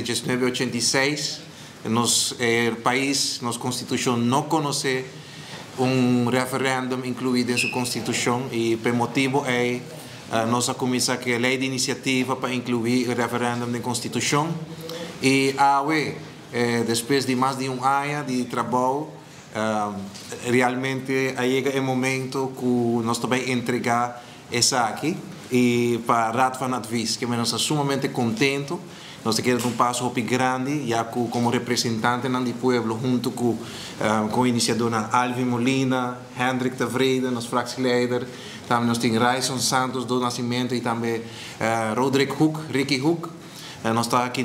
desde 1986, el país, nuestra constitución no conoce un referéndum incluido en su constitución y por motivo es nuestra comisión que ley de iniciativa para incluir el referéndum en constitución y después de más de un año de trabajo realmente llega el momento que nos vamos a entregar esa aquí y para Raad van Advies que nos está sumamente contento. Nós queremos um passo muito grande, já que como representante do povo, junto com o iniciador Alvin Molina, Hendrik de Vrede, nosso fractieleider, também nós temos Raison Santos do Nascimento e também Ricky Hoek. Nós estamos aqui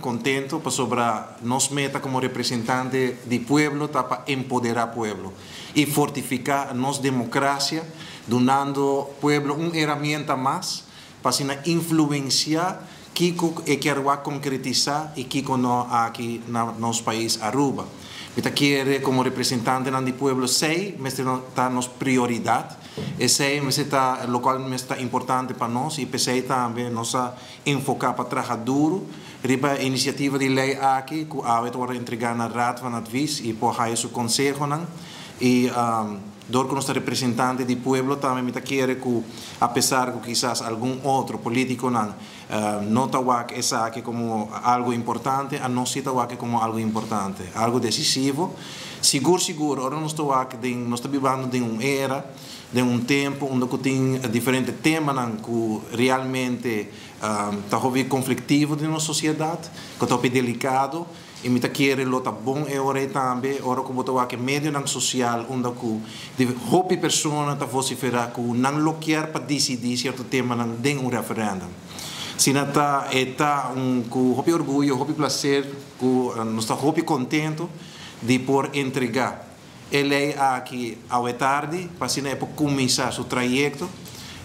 contento sobre nossa meta como representante do povo, para empoderar o povo e fortificar a nossa democracia, donando ao povo uma ferramenta mais para influenciar Kiko quer concretizar e Kiko não aqui no nosso país Aruba. Eu quero como representante do povo sei, mas está nos prioridade. E sei, mas está local está importante para nós e pensei também nós enfocar para trabalhar duro. Riba a iniciativa de lei aqui que a vai entregar na Raad van Advies e por aí seu conselho e door que nosso representante do povo também me quer que apesar que quizás algum outro político não está essa aqui como algo importante, a nós está aqui como algo importante, algo decisivo. Seguro, agora nós estamos vivendo em uma era, de um tempo onde tem diferentes temas que realmente está conflitivo na nossa sociedade, que está delicado. E me quer lutar bom e ora também ora como to que medio nang social onde que de hope persona ta vociferar que não lo quer para decidir certo tema nang den referendum. Sinata está com hope orgulho, hope prazer, que nós está hope contento de por entregar ele aqui ao tarde para sina para começar seu trajeto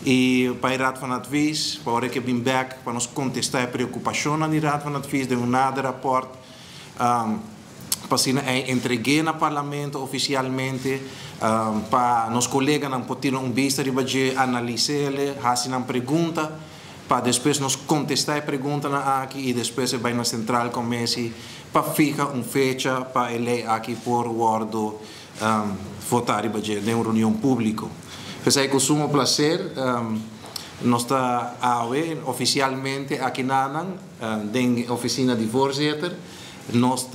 e para Raad van Advies para que bem back para nos contestar a preocupação na Raad van Advies de nada rapport para entreguei no parlamento oficialmente para nos colegas não poder vista de analisar fazer uma pergunta para depois nos contestar a pergunta aqui e depois vai na central comece para ficar uma fecha para ele aqui por guardo votar de uma reunião pública. Pensei que é um prazer nós está oficialmente aqui na oficina de voorzitter. Nós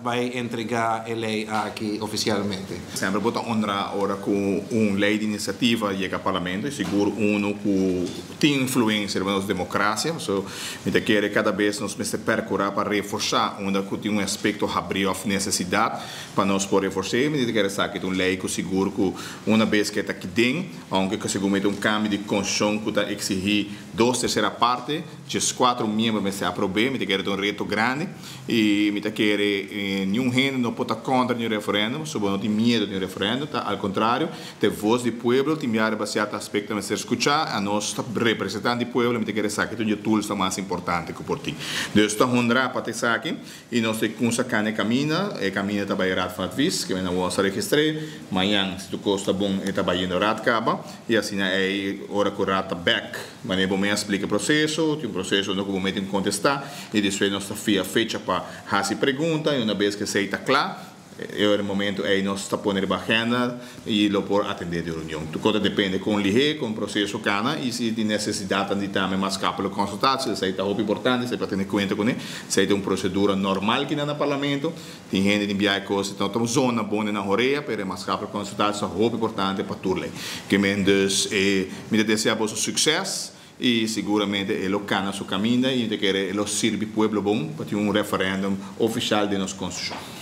vai entregar a lei aqui oficialmente. Sempre bota honra agora com uma lei de iniciativa chega ao parlamento e seguro que tem influência na nossa democracia. So, me quer cada vez nos percorrer para reforçar onde tem aspecto abrir a necessidade para nós poder reforçar. Me quer saber que uma lei que seguro que uma vez que está aqui dentro, aunque que seguro cambio de constituição que está exigir 2/3 parte, os 4 membros me se aprove, me quer um reto grande e me quer nenhum gênero não pode contra o referendo, sobre não tem medo do referendo, tá? Ao contrário, tem voz do povo, tem meia baseada aspecto de ser escutar, a nós representante do povo, me quer saber que o tool está mais importante que por ti. Então, está honra para te saber e nós temos a caminha está para Raad van Advies, que nós vamos registrar, amanhã se tu gosta bom, está para ir no Raad Caba e assim é hora que o Raad back, mas é bom me explica o processo, tem um processo onde eu vou contestar e depois nós está fecha para fazer pergunta e uma vez que se está claro, é o momento aí nós está pondo a agenda e lo por atender a reunião. Tudo depende com o LIHE, com o processo cana e se tem necessidade de também mais capítulo consultado, se está muito importante, se para ter conta com ele, se tem uma procedura normal que no parlamento, tem gente de enviar coisas, então tem zona boa na Coreia, para mais capítulo consultado, é muito importante para tudo. Que me deseja bom sucesso e seguramente ele cana seu caminho e ele quer ele servir o povo bom para ter um referendo oficial de nossa constituição.